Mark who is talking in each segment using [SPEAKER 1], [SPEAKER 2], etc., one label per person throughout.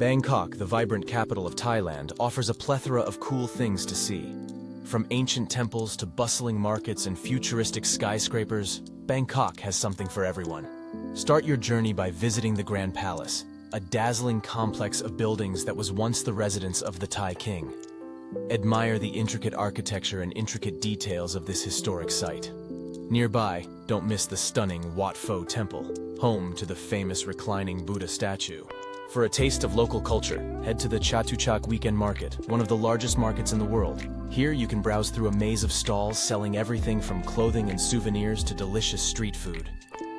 [SPEAKER 1] Bangkok, the vibrant capital of Thailand, offers a plethora of cool things to see. From ancient temples to bustling markets and futuristic skyscrapers, Bangkok has something for everyone. Start your journey by visiting the Grand Palace, a dazzling complex of buildings that was once the residence of the Thai king. Admire the intricate architecture and intricate details of this historic site. Nearby, don't miss the stunning Wat Pho Temple, home to the famous Reclining Buddha statue. For a taste of local culture, head to the Chatuchak Weekend Market, one of the largest markets in the world. Here you can browse through a maze of stalls selling everything from clothing and souvenirs to delicious street food.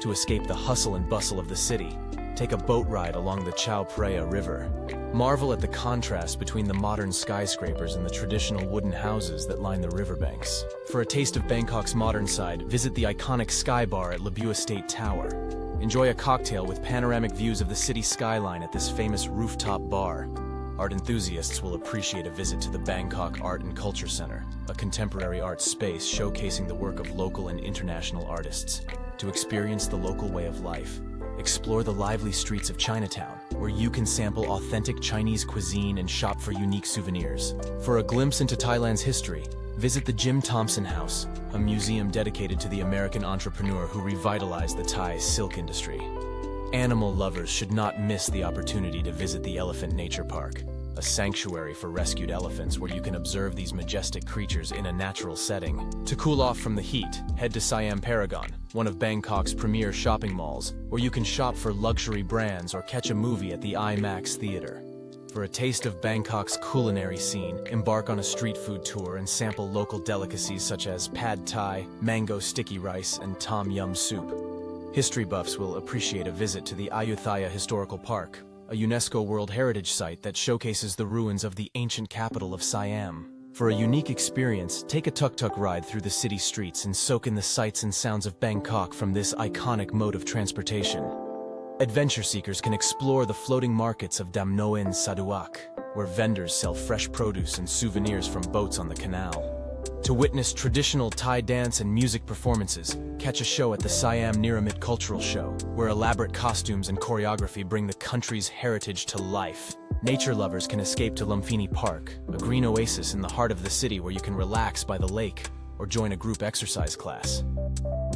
[SPEAKER 1] To escape the hustle and bustle of the city, take a boat ride along the Chao Phraya River. Marvel at the contrast between the modern skyscrapers and the traditional wooden houses that line the riverbanks. For a taste of Bangkok's modern side, visit the iconic Sky Bar at Labuan State Tower. Enjoy a cocktail with panoramic views of the city skyline at this famous rooftop bar. Art enthusiasts will appreciate a visit to the Bangkok Art and Culture Center, a contemporary art space showcasing the work of local and international artists. To experience the local way of life, explore the lively streets of Chinatown, where you can sample authentic Chinese cuisine and shop for unique souvenirs. For a glimpse into Thailand's history, visit the Jim Thompson House, a museum dedicated to the American entrepreneur who revitalized the Thai silk industry. Animal lovers should not miss the opportunity to visit the Elephant Nature Park, a sanctuary for rescued elephants where you can observe these majestic creatures in a natural setting. To cool off from the heat, head to Siam Paragon, one of Bangkok's premier shopping malls, where you can shop for luxury brands or catch a movie at the IMAX theater. For a taste of Bangkok's culinary scene, embark on a street food tour and sample local delicacies such as pad thai, mango sticky rice, and tom yum soup. History buffs will appreciate a visit to the Ayutthaya Historical Park, a UNESCO World Heritage Site that showcases the ruins of the ancient capital of Siam. For a unique experience, take a tuk-tuk ride through the city streets and soak in the sights and sounds of Bangkok from this iconic mode of transportation. Adventure seekers can explore the floating markets of Dam Noen Saduak, where vendors sell fresh produce and souvenirs from boats on the canal. To witness traditional Thai dance and music performances, catch a show at the Siam Niramit Cultural Show, where elaborate costumes and choreography bring the country's heritage to life. Nature lovers can escape to Lumpini Park, a green oasis in the heart of the city where you can relax by the lake or join a group exercise class.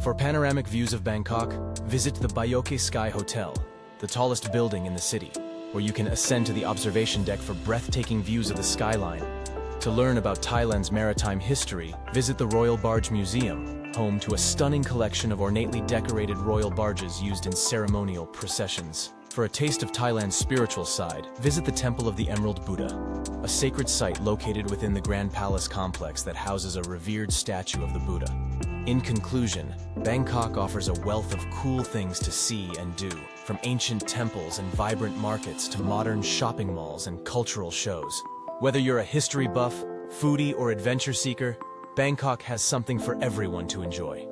[SPEAKER 1] For panoramic views of Bangkok, visit the Bayoke Sky Hotel, the tallest building in the city, where you can ascend to the observation deck for breathtaking views of the skyline. To learn about Thailand's maritime history, visit the Royal Barge Museum, home to a stunning collection of ornately decorated royal barges used in ceremonial processions. For a taste of Thailand's spiritual side, visit the Temple of the Emerald Buddha, a sacred site located within the Grand Palace complex that houses a revered statue of the Buddha. In conclusion, Bangkok offers a wealth of cool things to see and do, from ancient temples and vibrant markets to modern shopping malls and cultural shows. Whether you're a history buff, foodie, or adventure seeker, Bangkok has something for everyone to enjoy.